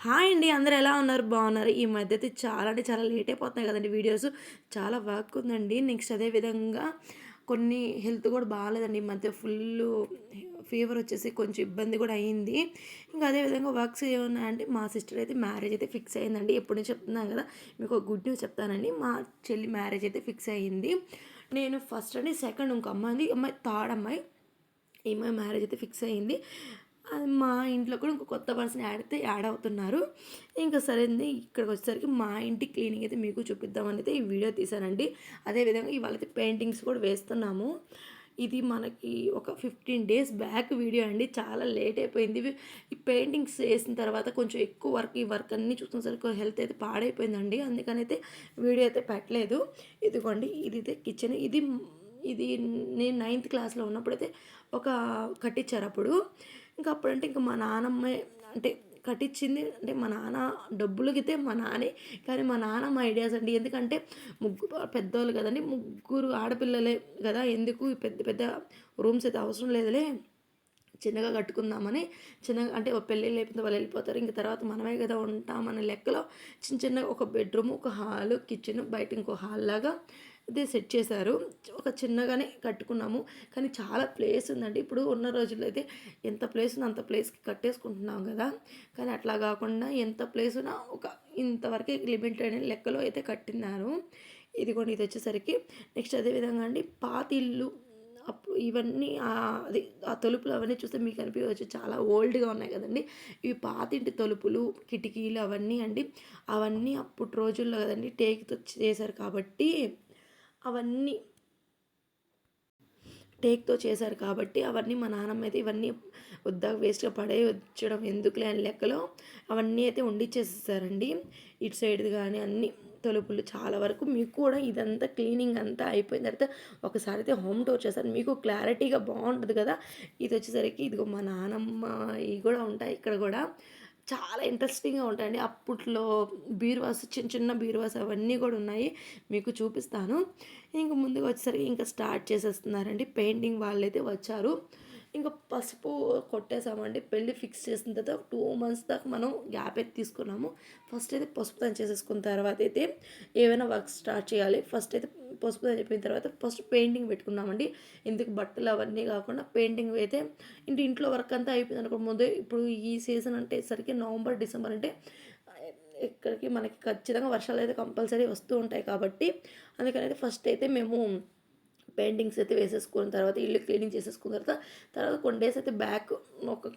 Hi అండి. అందరూ ఎలా ఉన్నారు? బాగున్నారు. ఈ మధ్య అయితే చాలా అంటే చాలా లేట్ అయిపోతున్నాయి కదండీ వీడియోస్. చాలా వర్క్ ఉందండి. నెక్స్ట్ అదే విధంగా కొన్ని హెల్త్ కూడా బాగాలేదండి. ఈ మధ్య ఫుల్లు ఫీవర్ వచ్చేసి కొంచెం ఇబ్బంది కూడా అయింది. ఇంకా అదే విధంగా వర్క్స్ ఏమున్నాయంటే మా సిస్టర్ అయితే మ్యారేజ్ అయితే ఫిక్స్ అయిందండి. ఎప్పటి నుంచి చెప్తున్నాను కదా, మీకు ఒక గుడ్ న్యూస్ చెప్తానండి. మా చెల్లి మ్యారేజ్ అయితే ఫిక్స్ అయ్యింది. నేను ఫస్ట్ అండి, సెకండ్ ఇంకో అమ్మాయి థర్డ్ అమ్మాయి. ఈ అమ్మాయి మ్యారేజ్ అయితే ఫిక్స్ అయ్యింది. అది మా ఇంట్లో కూడా ఇంకో కొత్త పర్సన్ యాడ్ అవుతున్నారు. ఇంకా సరేంది ఇక్కడికి వచ్చేసరికి మా ఇంటి క్లీనింగ్ అయితే మీకు చూపిద్దామని అయితే ఈ వీడియో తీశానండి. అదేవిధంగా ఇవాళ అయితే పెయింటింగ్స్ కూడా వేస్తున్నాము. ఇది మనకి ఒక 15 డేస్ బ్యాక్ వీడియో అండి. చాలా లేట్ అయిపోయింది. ఈ పెయింటింగ్స్ వేసిన తర్వాత కొంచెం ఎక్కువ ఈ వర్క్ అన్నీ చూసుకునేసరికి హెల్త్ అయితే పాడైపోయిందండి. అందుకని అయితే వీడియో అయితే పెట్టలేదు. ఇదిగోండి, ఇది అయితే కిచెన్. ఇది నేను 9th క్లాస్లో ఉన్నప్పుడైతే ఒక కట్టించారు అప్పుడు. ఇంకా అప్పుడంటే ఇంకా మా నానమ్మ అంటే కట్టించింది. అంటే మా నాన్న డబ్బులకితే మా నాన్నే, కానీ మా నాన్నమ్మ ఐడియాస్ అండి. ఎందుకంటే పెద్దోళ్ళు కదండి, ముగ్గురు ఆడపిల్లలే కదా, ఎందుకు ఈ పెద్ద పెద్ద రూమ్స్ అయితే అవసరం లేదులే, చిన్నగా కట్టుకుందామని. చిన్నగా అంటే ఒక పెళ్ళి లేకపోతే వాళ్ళు వెళ్ళిపోతారు, ఇంక తర్వాత మనమే కదా ఉంటామనే లెక్కలో చిన్నగా ఒక బెడ్రూమ్, ఒక హాలు, కిచెన్, బయట ఇంకో హాల్ లాగా ఇది సెట్ చేశారు. ఒక చిన్నగానే కట్టుకున్నాము. కానీ చాలా ప్లేస్ ఉందండి. ఇప్పుడు ఉన్న రోజుల్లో అయితే ఎంత ప్లేస్ ఉందో అంత ప్లేస్కి కట్టేసుకుంటున్నాం కదా. కానీ అట్లా కాకుండా ఎంత ప్లేస్ ఉన్నా ఒక ఇంతవరకే లిమిటెడ్ లెక్కలో అయితే కట్టినారు. ఇది కూడా ఇది వచ్చేసరికి నెక్స్ట్ అదేవిధంగా అండి, పాత ఇల్లు అప్పుడు ఇవన్నీ అది ఆ తలుపులు అవన్నీ చూస్తే మీకు అనిపించవచ్చు చాలా ఓల్డ్గా ఉన్నాయి కదండి. ఇవి పాతింటి తలుపులు, కిటికీలు అవన్నీ అండి. అవన్నీ అప్పుడు రోజుల్లో కదండి టేక్తో చేశారు కాబట్టి అవన్నీ టేక్తో చేశారు కాబట్టి అవన్నీ మా నాన్నమ్మ అయితే ఇవన్నీ వద్దా వేస్ట్గా పడేయచ్చడం ఎందుకులే అని లెక్కలో అవన్నీ అయితే వండిచ్చేసేసారండి. ఇటు సైడ్ది కానీ అన్ని తలుపులు చాలా వరకు. మీకు కూడా ఇదంతా క్లీనింగ్ అంతా అయిపోయిన తర్వాత ఒకసారి అయితే హోమ్ టూర్ చేశాను, మీకు క్లారిటీగా బాగుంటుంది కదా. ఇది వచ్చేసరికి ఇదిగో మా నానమ్మ ఇవి కూడా ఉంటాయి ఇక్కడ కూడా. చాలా ఇంట్రెస్టింగ్గా ఉంటాయండి. అప్పట్లో బీరువాస్, చిన్న చిన్న బీరువాస్ అవన్నీ కూడా ఉన్నాయి, మీకు చూపిస్తాను. ఇంక ముందుకు వచ్చేసరికి ఇంకా స్టార్ట్ చేసేస్తున్నారండి. పెయింటింగ్ వాళ్ళైతే వచ్చారు. ఇంకా పసుపు కొట్టేసామండి. పెళ్ళి ఫిక్స్ చేసిన తర్వాత 2 months దాకా మనం గ్యాప్ అయితే తీసుకున్నాము. ఫస్ట్ అయితే పసుపు దాన్ని చేసేసుకున్న తర్వాత అయితే ఏమైనా వర్క్ స్టార్ట్ చేయాలి. ఫస్ట్ అయితే పసుపు దాన్ని చెప్పిన తర్వాత ఫస్ట్ పెయింటింగ్ పెట్టుకున్నామండి. ఎందుకు బట్టలు అవన్నీ కాకుండా పెయింటింగ్ అయితే ఇంట్లో వర్క్ అంతా అయిపోయింది అనుకో ముందే. ఇప్పుడు ఈ సీజన్ అంటే సరికి నవంబర్, డిసెంబర్ అంటే ఇక్కడికి మనకి ఖచ్చితంగా వర్షాలు అయితే కంపల్సరీ వస్తూ ఉంటాయి కాబట్టి అందుకని అయితే ఫస్ట్ అయితే మేము పెయింటింగ్స్ అయితే వేసేసుకున్న తర్వాత ఇల్లు క్లీనింగ్ చేసేసుకున్న తర్వాత కొన్ని డేస్ అయితే బ్యాక్ ఒక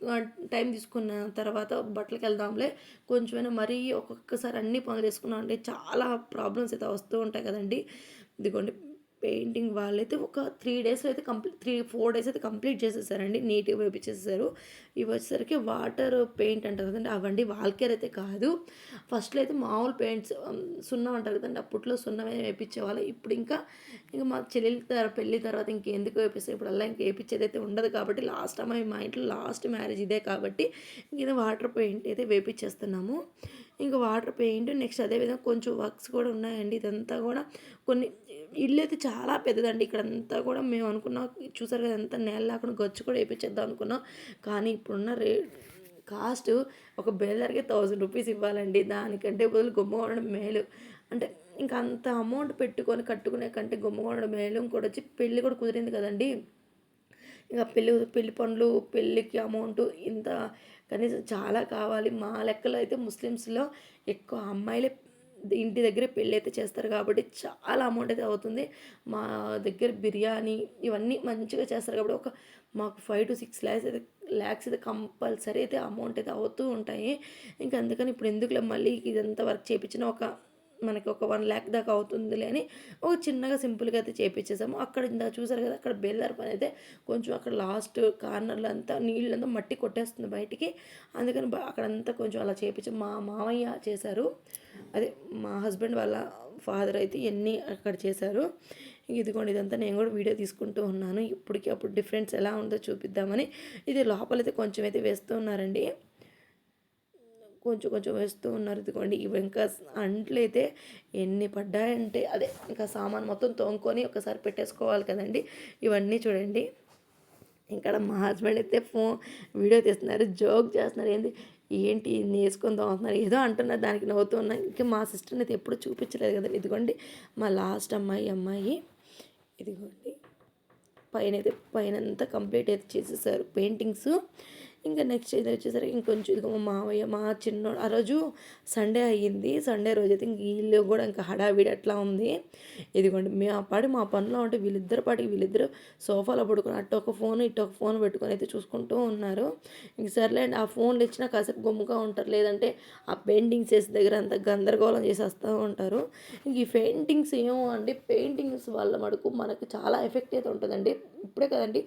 టైం తీసుకున్న తర్వాత బట్టలకి వెళ్దాంలే, కొంచెమైనా మరీ ఒక్కొక్కసారి అన్ని పనులు వేసుకున్నాం అంటే చాలా ప్రాబ్లమ్స్ అయితే వస్తూ ఉంటాయి కదండి. ఇదిగోండి, పెయింటింగ్ వాళ్ళైతే ఒక 3 daysలో అయితే 3-4 days అయితే కంప్లీట్ చేసేసారండి. నీట్గా వేపించేసారు. ఇవి వచ్చేసరికి వాటర్ పెయింట్ అంటారు కదండి, అవండి వాల్కేర్ అయితే కాదు. ఫస్ట్లో అయితే మామూలు పెయింట్స్, సున్నం అంటారు కదండి, అప్పట్లో సున్నమే వేయించేవాళ్ళు. ఇప్పుడు ఇంకా మా చెల్లెలి పెళ్ళి తర్వాత ఇంకెందుకు వేపిస్తాయి, ఇప్పుడు అలా ఇంక వేయించేది అయితే ఉండదు కాబట్టి లాస్ట్ అమ్మాయి మా ఇంట్లో లాస్ట్ మ్యారేజ్ ఇదే కాబట్టి ఇది వాటర్ పెయింట్ అయితే వేపించేస్తున్నాము. ఇంకా వాటర్ పెయింట్ నెక్స్ట్ అదేవిధంగా కొంచెం వర్క్స్ కూడా ఉన్నాయండి. ఇదంతా కూడా కొన్ని ఇల్లు అయితే చాలా పెద్దదండి. ఇక్కడంతా కూడా మేము అనుకున్నాం, చూసారు కదా ఎంత నేల లేకుండా గచ్చు కూడా వేయించేద్దాం అనుకున్నాం. కానీ ఇప్పుడున్న కాస్ట్ ఒక బేలర్కి 1000 రూపీస్ ఇవ్వాలండి. దానికంటే బదులు గుమ్మ ఉండడం మేలు. అంటే ఇంకా అంత అమౌంట్ పెట్టుకొని కట్టుకునే కంటే గుమ్మ ఉండడం మేలు. ఇంకోటి వచ్చి పెళ్ళి కూడా కుదిరింది కదండి. ఇంకా పెళ్లి పనులు, పెళ్ళికి అమౌంట్ ఇంత కనీసం చాలా కావాలి. మా లెక్కలో అయితే ముస్లిమ్స్లో ఎక్కువ అమ్మాయిలే ఇంటి దగ్గరే పెళ్ళి అయితే చేస్తారు కాబట్టి చాలా అమౌంట్ అయితే అవుతుంది. మా దగ్గర బిర్యానీ ఇవన్నీ మంచిగా చేస్తారు కాబట్టి మాకు 5 to 6 lakhs అయితే కంపల్సరీ అయితే అమౌంట్ అయితే అవుతూ ఉంటాయి. ఇంకా అందుకని ఇప్పుడు ఎందుకులే మళ్ళీ ఇదంతా వర్క్ చేయించిన మనకి ఒక 1 lakh దాకా అవుతుందిలే అని ఒక చిన్నగా సింపుల్గా అయితే చేయించేసాము. అక్కడ ఇందా చూసారు కదా, అక్కడ బేలర్ పని అయితే కొంచెం అక్కడ లాస్ట్ కార్నర్లో అంతా నీళ్ళంతా మట్టి కొట్టేస్తుంది బయటికి. అందుకని అక్కడంతా కొంచెం అలా చేయించాం. మా మామయ్య చేశారు, అదే మా హస్బెండ్ వాళ్ళ ఫాదర్ అయితే ఇవన్నీ అక్కడ చేశారు. ఇదిగోండి, ఇదంతా నేను కూడా వీడియో తీసుకుంటూ ఉన్నాను. ఇప్పటికి అప్పుడు డిఫరెన్స్ ఎలా ఉందో చూపిద్దామని. ఇది లోపలైతే కొంచెం అయితే వేస్తూ ఉన్నారండి, కొంచెం కొంచెం వేస్తూ ఉన్నారు. ఇదిగోండి, ఇవి ఇంకా అంట్లు అయితే ఎన్ని పడ్డాయంటే అదే ఇంకా సామాన్ మొత్తం తోముకొని ఒకసారి పెట్టేసుకోవాలి కదండి. ఇవన్నీ చూడండి. ఇక్కడ మా హస్బెండ్ అయితే వీడియో తీస్తున్నారు, జోక్ చేస్తున్నారు. ఏంది ఏంటి ఇన్ని వేసుకొని తోముతున్నారు ఏదో అంటున్నారు, దానికి నవ్వుతూ ఉన్నా. ఇంకా మా సిస్టర్ని అయితే ఎప్పుడు చూపించలేదు కదా. ఇదిగోండి మా లాస్ట్ అమ్మాయి ఇదిగోండి పైనంతా కంప్లీట్ అయితే చేసేసారు పెయింటింగ్స్. ఇంకా నెక్స్ట్ ఇది వచ్చేసరికి ఇంకొంచెం ఇదిగో మా మావయ్య మా చిన్నోడు ఆ రోజు సండే అయ్యింది. సండే రోజు అయితే ఇంక వీళ్ళు కూడా ఇంకా హడావిడి అట్లా ఉంది. ఇదిగోండి మా పనిలో ఉంటే వీళ్ళిద్దరు సోఫాలో పడుకొని అటు ఒక ఫోన్ ఇటు ఒక ఫోన్ పెట్టుకొని అయితే చూసుకుంటూ ఉన్నారు. ఇంక సర్లేండి ఆ ఫోన్లు ఇచ్చినా కాసేపు గమ్ముగా ఉంటారు, లేదంటే ఆ పెయింటింగ్స్ వేసే దగ్గర అంతా గందరగోళం చేసి వస్తూ ఉంటారు. ఇంక ఈ పెయింటింగ్స్ ఏమో అండి, పెయింటింగ్స్ వల్ల మటుకు మనకు చాలా ఎఫెక్ట్ అయితే ఉంటుందండి. ఇప్పుడే కదండి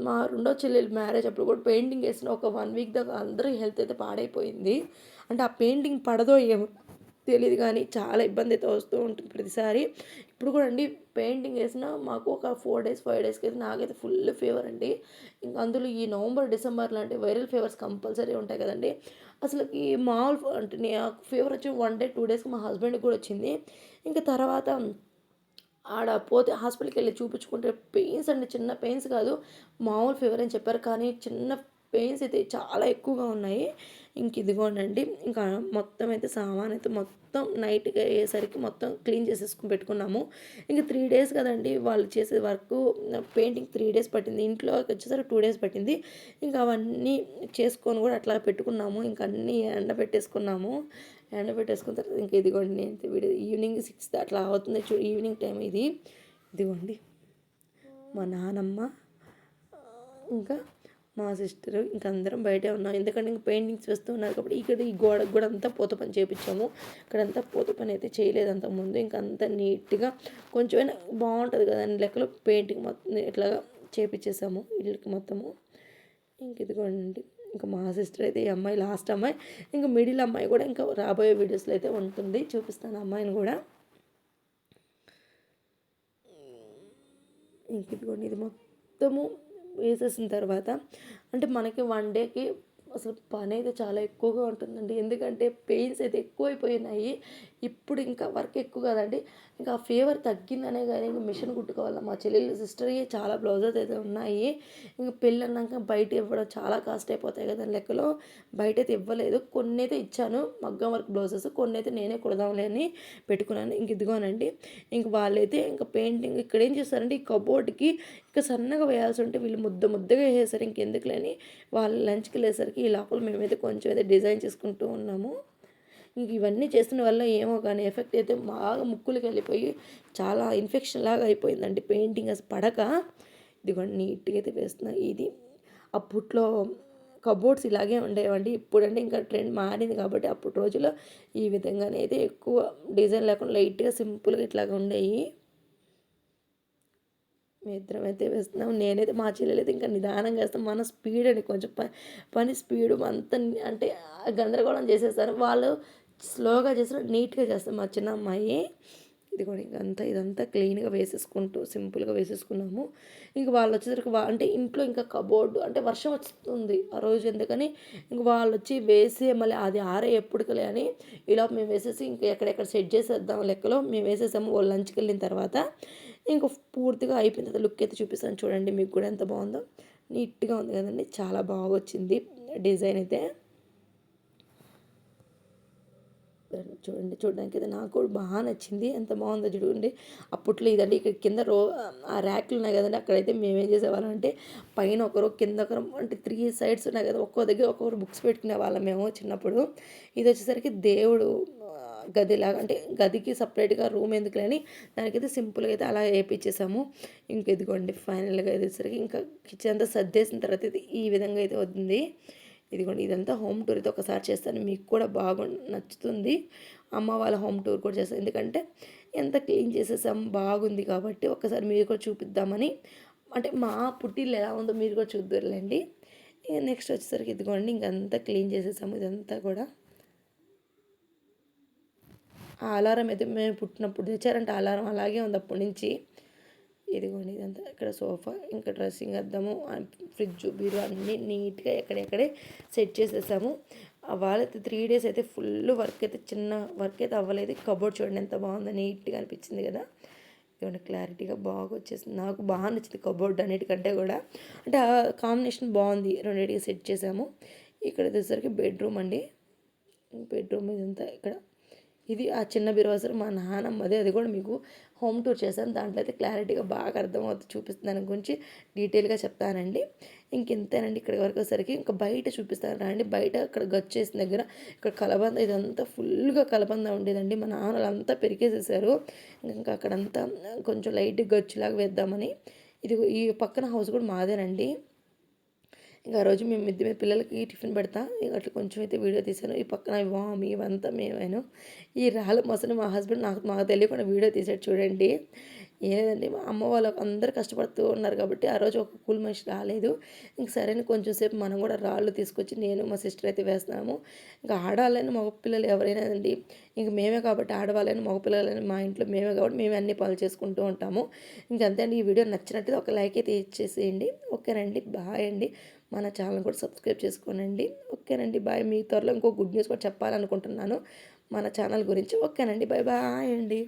మా రెండో చెల్లెలు మ్యారేజ్ అప్పుడు కూడా పెయింటింగ్ వేసిన ఒక 1 వీక్ దాకా అందరూ హెల్త్ అయితే పాడైపోయింది. అంటే ఆ పెయింటింగ్ పడదో ఏమో తెలియదు కానీ చాలా ఇబ్బంది అయితే వస్తూ ఉంటుంది ప్రతిసారి. ఇప్పుడు కూడా అండి పెయింటింగ్ వేసిన మాకు ఒక 4 days 5 daysకి అయితే నాకైతే ఫుల్ ఫీవర్ అండి. ఇంకా అందులో ఈ నవంబర్ డిసెంబర్ లాంటి వైరల్ ఫీవర్స్ కంపల్సరీ ఉంటాయి కదండి. అసలుకి మామూలు అంటే నాకు ఫీవర్ వచ్చి 1 day 2 daysకి మా హస్బెండ్కి కూడా వచ్చింది. ఇంకా తర్వాత ఆడ పోతే హాస్పిటల్కి వెళ్ళి చూపించుకుంటే పెయిన్స్ అండి, చిన్న పెయిన్స్ కాదు, మామూలు ఫీవర్ అని చెప్పారు. కానీ చిన్న పెయిన్స్ అయితే చాలా ఎక్కువగా ఉన్నాయి. ఇంక ఇదిగోనండి ఇంకా మొత్తం అయితే సామాన్ అయితే మొత్తం నైట్గా అయ్యేసరికి మొత్తం క్లీన్ చేసేసుకుని పెట్టుకున్నాము. ఇంక 3 days కదండి వాళ్ళు చేసే వర్క్, పెయింటింగ్ 3 days పట్టింది, ఇంట్లో వచ్చేసరికి 2 days పట్టింది. ఇంకా అవన్నీ చేసుకొని కూడా అట్లా పెట్టుకున్నాము. ఇంక అన్నీ ఎండబెట్టేసుకున్న తర్వాత ఇంక ఇదిగోండి నేను ఈవినింగ్ 6 అట్లా అవుతుంది ఈవినింగ్ టైం ఇది. ఇదిగోండి మా నానమ్మ ఇంకా మా సిస్టరు ఇంకా అందరం బయటే ఉన్నాం. ఎందుకంటే ఇంక పెయింటింగ్స్ వేస్తూ ఉన్నారు కాబట్టి. ఇక్కడ ఈ గోడకు కూడా అంతా పూత పని చేయించాము. ఇక్కడంతా పూత పని అయితే చేయలేదు అంతకుముందు. ఇంకా అంతా నీట్గా కొంచెమైనా బాగుంటుంది కదా అని లెక్కలో పెయింటింగ్ మొత్తం ఇట్లా చేపించేసాము ఇళ్ళకి మొత్తము. ఇంక ఇదిగోండి ఇంకా మా సిస్టర్ అయితే ఈ అమ్మాయి లాస్ట్ అమ్మాయి, ఇంకా మిడిల్ అమ్మాయి కూడా ఇంకా రాబోయే వీడియోస్లో అయితే ఉంటుంది, చూపిస్తాను అమ్మాయిని కూడా. ఇంక ఇదిగోండి ఇది మొత్తము వేసేసిన తర్వాత అంటే మనకి 1 dayకి అసలు పని అయితే చాలా ఎక్కువగా ఉంటుందండి. ఎందుకంటే పెయిన్స్ అయితే ఎక్కువైపోయినాయి. ఇప్పుడు ఇంకా వర్క్ ఎక్కువ కదండి. ఇంకా ఆ ఫీవర్ తగ్గిందనే కానీ ఇంకా మిషన్ కుట్టుకోవాలి. మా చెల్లెలు సిస్టర్వి చాలా బ్లౌజెస్ అయితే ఉన్నాయి. ఇంకా పెళ్ళి అన్నాక బయట ఇవ్వడం చాలా కాస్ట్ అయిపోతాయి కదా లెక్కలో బయట అయితే ఇవ్వలేదు. కొన్ని అయితే ఇచ్చాను మగ్గం వర్క్ బ్లౌజెస్, కొన్ని అయితే నేనే కుడదాంలే అని పెట్టుకున్నాను. ఇంక ఇదిగోనండి ఇంక వాళ్ళైతే ఇంకా పెయింటింగ్ ఇక్కడ ఏం చేస్తారంటే ఈ కబోర్డ్కి ఇంకా సన్నగా వేయాల్సి ఉంటే వీళ్ళు ముద్దగా వేసేసారు. ఇంకెందుకులేని వాళ్ళు లంచ్కి వెళ్ళేసరికి ఈ లోపల మేమైతే కొంచెం అయితే డిజైన్ చేసుకుంటూ ఉన్నాము. ఇంక ఇవన్నీ చేస్తున్న వల్ల ఏమో కానీ ఎఫెక్ట్ అయితే బాగా ముక్కులకి వెళ్ళిపోయి చాలా ఇన్ఫెక్షన్ లాగా అయిపోయిందండి. పెయింటింగ్ అసలు పడక ఇదిగోండి నీట్గా అయితే వేస్తున్నా. ఇది అప్పట్లో కబోర్డ్స్ ఇలాగే ఉండేవండి. ఇప్పుడంటే ఇంకా ట్రెండ్ మారింది కాబట్టి అప్పుడు రోజుల్లో ఈ విధంగానే అయితే ఎక్కువ డిజైన్ లేకుండా లైట్గా సింపుల్గా ఇట్లాగా ఉండేవి. మీ ఇద్దరం అయితే వేస్తున్నాం. నేనైతే మా చెల్లెలైతే ఇంకా నిదానంగా వేస్తాం. మన స్పీడ్ అని కొంచెం పని స్పీడు అంత అంటే గందరగోళం చేసేస్తారు. వాళ్ళు స్లోగా చేస్తారు, నీట్గా చేస్తారు మా చిన్న అమ్మాయి. ఇది కూడా ఇదంతా క్లీన్గా వేసేసుకుంటూ సింపుల్గా వేసేసుకున్నాము. ఇంక వాళ్ళు వచ్చేసరికి అంటే ఇంట్లో ఇంకా కబోర్డు అంటే వర్షం వస్తుంది ఆ రోజు, ఎందుకని ఇంక వాళ్ళు వచ్చి వేసి మళ్ళీ అది ఆరే ఎప్పుడుకలే అని ఇలా మేము వేసేసి ఇంకా ఎక్కడెక్కడ సెట్ చేసేద్దాం లెక్కలో మేము వేసేసాము. వాళ్ళు లంచ్కి వెళ్ళిన తర్వాత ఇంక పూర్తిగా అయిపోయిన తర్వాత లుక్ అయితే చూపిస్తాను చూడండి. మీకు కూడా ఎంత బాగుందో, నీట్గా ఉంది కదండి, చాలా బాగా వచ్చింది డిజైన్ అయితే. చూడడానికి అయితే నాకు కూడా బాగా నచ్చింది. ఎంత బాగుందో చూడండి. అప్పట్లో ఇదండి ఇక్కడ కింద ఆ ర్యాక్లు ఉన్నాయి కదండి, అక్కడైతే మేమేం చేసేవాళ్ళం అంటే పైన ఒకరు కింద ఒకరు అంటే 3 sides ఉన్నాయి కదా, ఒక్కో దగ్గర ఒక్కొక్కరు బుక్స్ పెట్టుకునే వాళ్ళం మేము చిన్నప్పుడు. ఇది వచ్చేసరికి దేవుడు గదిలాగా అంటే గదికి సపరేట్గా రూమ్ ఎందుకులని దానికైతే సింపుల్గా అయితే అలా వేయించేసాము. ఇంక ఇదిగోండి ఫైనల్గా ఇదేసరికి ఇంకా కిచెన్ అంతా సర్దేసిన తర్వాత ఇది ఈ విధంగా అయితే వస్తుంది. ఇదిగోండి ఇదంతా హోమ్ టూర్ అయితే ఒకసారి చేస్తాను, మీకు కూడా బాగా నచ్చుతుంది. అమ్మ వాళ్ళ హోమ్ టూర్ కూడా చేస్తాను, ఎందుకంటే ఎంత క్లీన్ చేసేసాం బాగుంది కాబట్టి ఒకసారి మీరు కూడా చూపిద్దామని. అంటే మా పుట్టిల్లు ఎలా ఉందో మీరు కూడా చూద్దరులేండి. నెక్స్ట్ వచ్చేసరికి ఇదిగోండి ఇంకంతా క్లీన్ చేసేసాము. ఇదంతా కూడా ఆ అలారం అయితే మేము పుట్టినప్పుడు తెచ్చారంటే అలారం అలాగే ఉంది అప్పటి నుంచి. ఇదిగోండి ఇదంతా ఇక్కడ సోఫా ఇంకా డ్రెస్సింగ్ అద్దము ఫ్రిడ్జ్ బీరు అన్నీ నీట్గా ఎక్కడెక్కడే సెట్ చేసేసాము. వాళ్ళైతే 3 days అయితే ఫుల్ వర్క్ అయితే చిన్న వర్క్ అయితే అవ్వలేదు. కబోర్డ్ చూడండి ఎంత బాగుందో, నీట్గా అనిపించింది కదా. ఇదిగోండి క్లారిటీగా బాగా వచ్చేసింది. నాకు బాగా నచ్చింది కబోర్డ్ అన్నిటికంటే కూడా. అంటే ఆ కాంబినేషన్ బాగుంది, రెండింటికి సెట్ చేసాము. ఇక్కడ వచ్చేసరికి బెడ్రూమ్ అండి. బెడ్రూమ్ ఇదంతా ఇక్కడ ఇది ఆ చిన్న బీరువాసరి మా నాన్నమ్మది. అది కూడా మీకు హోమ్ టూర్ చేశాను. దాంట్లో అయితే క్లారిటీగా బాగా అర్థమవుతుంది, చూపిస్తుంది. దాని గురించి డీటెయిల్గా చెప్తానండి. ఇంతేనండి. ఇక్కడి వరకు వచ్చేసరికి ఇంకా బయట చూపిస్తాను రండి. బయట అక్కడ గచ్చేసిన దగ్గర ఇక్కడ కలబంద ఇదంతా ఫుల్గా కలబంద ఉండేదండి. మా నాన్నలు అంతా పెరికేసేసారు. ఇంకా అక్కడంతా కొంచెం లైట్ గచ్చులాగా వేద్దామని. ఇది ఈ పక్కన హౌస్ కూడా మాదేనండి. ఇంకా ఆ రోజు మేము మిద్దె మీద పిల్లలకి టిఫిన్ పెడతా ఇక అట్లా కొంచెం అయితే వీడియో తీసాను. ఈ పక్కన వామ్ ఇవంతా మేమేను. ఈ రాళ్ళ మొసని మా హస్బెండ్ మాకు తెలియకుండా వీడియో తీసాడు చూడండి. ఏదండి మా అమ్మ వాళ్ళు అందరూ కష్టపడుతూ ఉన్నారు కాబట్టి ఆ రోజు ఒక కూలి మనిషి రాలేదు. ఇంక సరే కొంచెం సేపు మనం కూడా రాళ్ళు తీసుకొచ్చి నేను మా సిస్టర్ అయితే వేస్తున్నాము. ఇంకా ఆడవాళ్ళని మగపిల్లలు ఎవరైనా అండి, ఇంక మేమే కాబట్టి ఆడవాళ్ళని మగపిల్లలని మా ఇంట్లో మేమే కాబట్టి మేమే అన్ని పనులు చేసుకుంటూ ఉంటాము. ఇంకంతే అండి. ఈ వీడియో నచ్చినట్టు ఒక లైక్ అయితే ఇచ్చేసేయండి. ఓకేనండి. బాయ్ అండి. మన ఛానల్ కూడా సబ్స్క్రైబ్ చేసుకోనండి. ఓకేనండి. బాయ్. మీ త్వరలో ఇంకో గుడ్ న్యూస్ కూడా చెప్పాలనుకుంటున్నాను మన ఛానల్ గురించి. ఓకేనండి. బాయ్ బాయ్ అండి.